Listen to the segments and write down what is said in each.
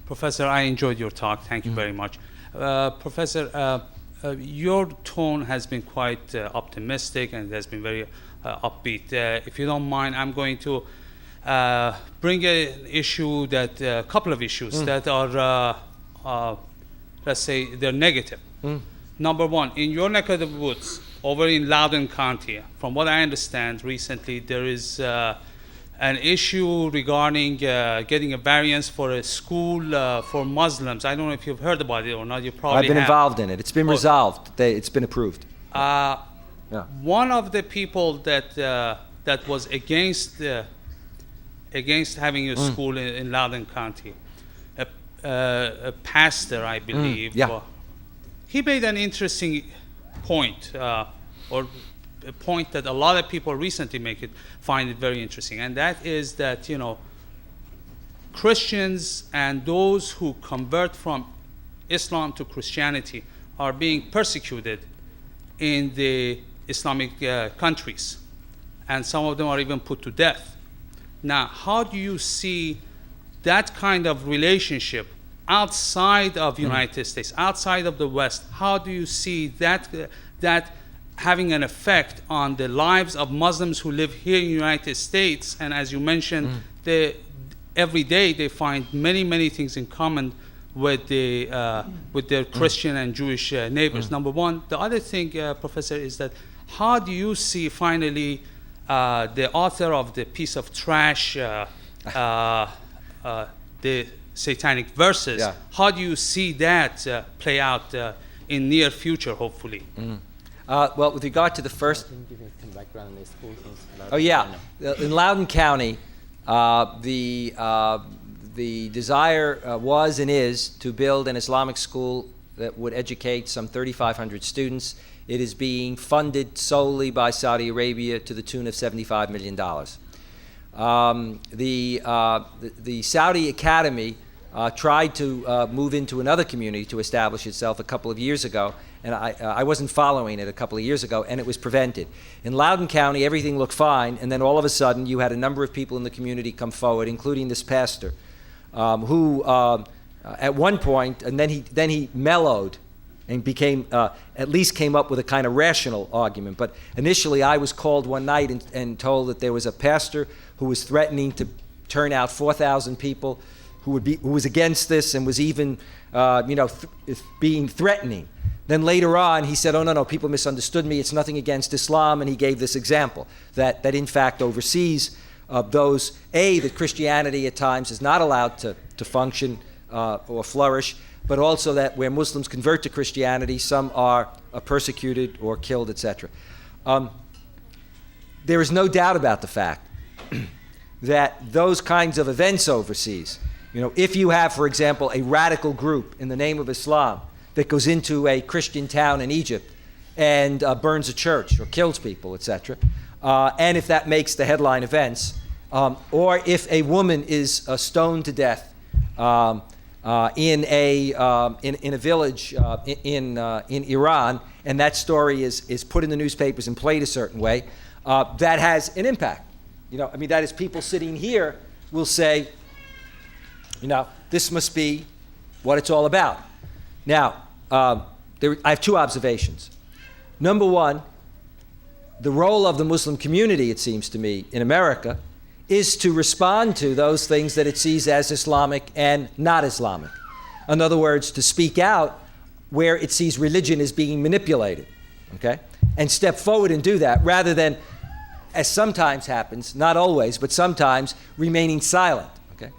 Professor, I enjoyed your talk. Thank you very much. Professor, your tone has been quite optimistic and has been very upbeat. If you don't mind, I'm going to bring an issue that, a couple of issues that are, let's say, they're negative. Number one, in your neck of the woods, over in Loudoun County, from what I understand recently, there is an issue regarding getting a variance for a school for Muslims. I don't know if you've heard about it or not. You probably have. I've been involved in it. It's been resolved. It's been approved. One of the people that was against having a school in Loudoun County, a pastor, I believe. He made an interesting point, or a point that a lot of people recently find it very interesting, and that is that, you know, Christians and those who convert from Islam to Christianity are being persecuted in the Islamic countries, and some of them are even put to death. Now, how do you see that kind of relationship outside of the United States, outside of the West? How do you see that having an effect on the lives of Muslims who live here in the United States? And as you mentioned, every day they find many things in common with their Christian and Jewish neighbors. Number one. The other thing, Professor, is that how do you see finally the author of the piece of trash, the Satanic Verses, how do you see that play out in near future, hopefully? Well, with regard to the first... in Loudoun County, the desire was and is to build an Islamic school that would educate some 3,500 students. It is being funded solely by Saudi Arabia to the tune of $75 million. The Saudi Academy tried to move into another community to establish itself a couple of years ago, and I wasn't following it a couple of years ago, and it was prevented. In Loudoun County, everything looked fine, and then all of a sudden you had a number of people in the community come forward, including this pastor, who at one point, and then he mellowed and became, at least came up with a kind of rational argument. But initially I was called one night and told that there was a pastor who was threatening to turn out 4,000 people who was against this and was even, being threatening. Then later on, he said, oh, no, people misunderstood me. It's nothing against Islam. And he gave this example that in fact, overseas, that Christianity at times is not allowed to function or flourish, but also that where Muslims convert to Christianity, some are persecuted or killed, etc. There is no doubt about the fact that those kinds of events overseas, if you have, for example, a radical group in the name of Islam that goes into a Christian town in Egypt and burns a church or kills people, etc., and if that makes the headline events, or if a woman is stoned to death in a village in Iran, and that story is put in the newspapers and played a certain way, that has an impact. That is, people sitting here will say, this must be what it's all about. Now, I have two observations. Number one, the role of the Muslim community, it seems to me, in America, is to respond to those things that it sees as Islamic and not Islamic. In other words, to speak out where it sees religion as being manipulated, okay? And step forward and do that, rather than, as sometimes happens, not always, but sometimes, remaining silent, okay?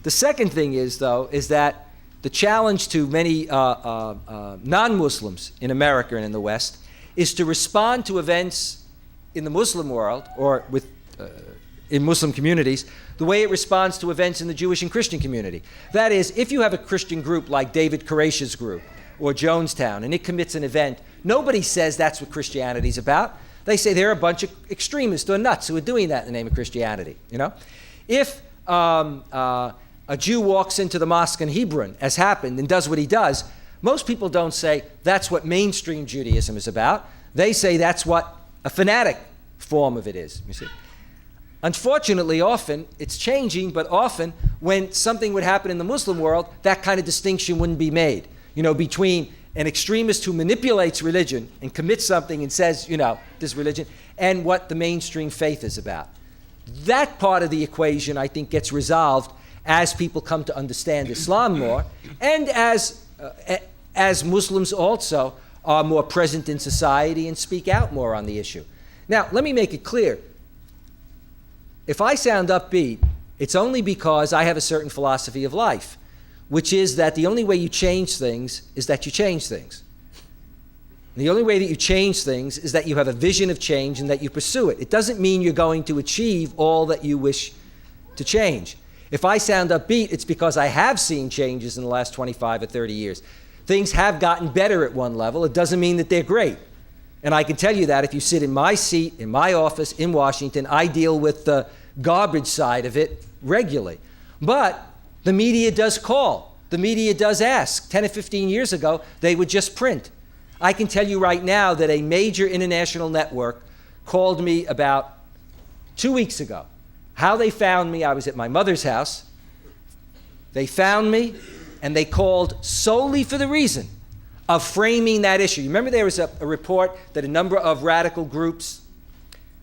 The second thing is that the challenge to many non-Muslims in America and in the West is to respond to events in the Muslim world, or in Muslim communities, the way it responds to events in the Jewish and Christian community. That is, if you have a Christian group like David Koresh's group or Jonestown, and it commits an event, nobody says that's what Christianity's about. They say they're a bunch of extremists or nuts who are doing that in the name of Christianity. If a Jew walks into the mosque in Hebron, as happened, and does what he does, most people don't say that's what mainstream Judaism is about. They say that's what a fanatic form of it is, you see. Unfortunately, often, it's changing, but often when something would happen in the Muslim world, that kind of distinction wouldn't be made, between an extremist who manipulates religion and commits something and says, this religion, and what the mainstream faith is about. That part of the equation, I think, gets resolved as people come to understand Islam more, and as Muslims also are more present in society and speak out more on the issue. Now, let me make it clear. If I sound upbeat, it's only because I have a certain philosophy of life, which is that the only way you change things is that you change things. And the only way that you change things is that you have a vision of change and that you pursue it. It doesn't mean you're going to achieve all that you wish to change. If I sound upbeat, it's because I have seen changes in the last 25 or 30 years. Things have gotten better at one level. It doesn't mean that they're great. And I can tell you that if you sit in my seat, in my office, in Washington, I deal with the garbage side of it regularly. But the media does call. The media does ask. 10 or 15 years ago, they would just print. I can tell you right now that a major international network called me about 2 weeks ago. How they found me, I was at my mother's house. They found me, and they called solely for the reason of framing that issue. You remember there was a report that a number of radical groups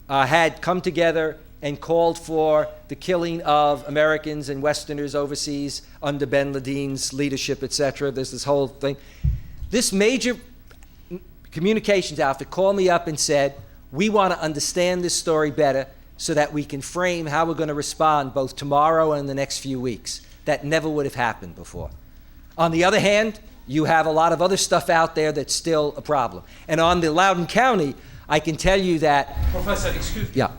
had come together and called for the killing of Americans and Westerners overseas under bin Laden's leadership, etc. There's this whole thing. This major communications outfit called me up and said, we want to understand this story better so that we can frame how we're going to respond both tomorrow and in the next few weeks. That never would have happened before. On the other hand, you have a lot of other stuff out there that's still a problem. And on the Loudoun County, I can tell you that... Professor, excuse me. Yeah.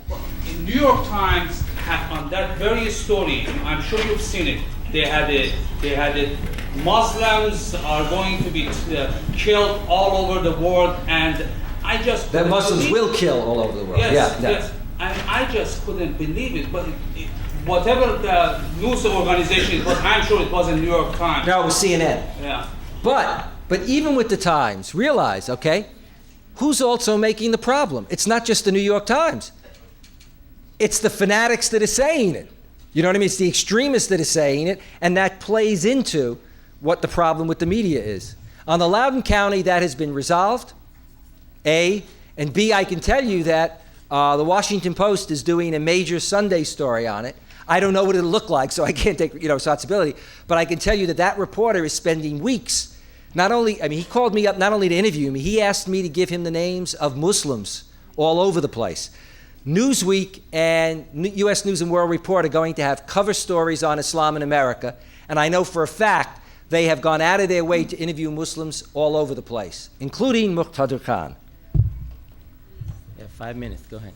In New York Times, on that very story, I'm sure you've seen it, they had it, Muslims are going to be killed all over the world, and I just... That Muslims will kill all over the world. Yes, yeah, yes. And I just couldn't believe it, but whatever the news organization it was, I'm sure it was in New York Times. No, it was CNN. Yeah. But even with the Times, realize, okay, who's also making the problem? It's not just the New York Times. It's the fanatics that are saying it. You know what I mean? It's the extremists that are saying it, and that plays into what the problem with the media is. On the Loudoun County, that has been resolved, A, and B, I can tell you that the Washington Post is doing a major Sunday story on it. I don't know what it'll look like, so I can't take responsibility, but I can tell you that that reporter is spending weeks. He called me up not only to interview me, he asked me to give him the names of Muslims all over the place. Newsweek and U.S. News and World Report are going to have cover stories on Islam in America, and I know for a fact they have gone out of their way to interview Muslims all over the place, including Muqtada Khan. Yeah, 5 minutes, go ahead.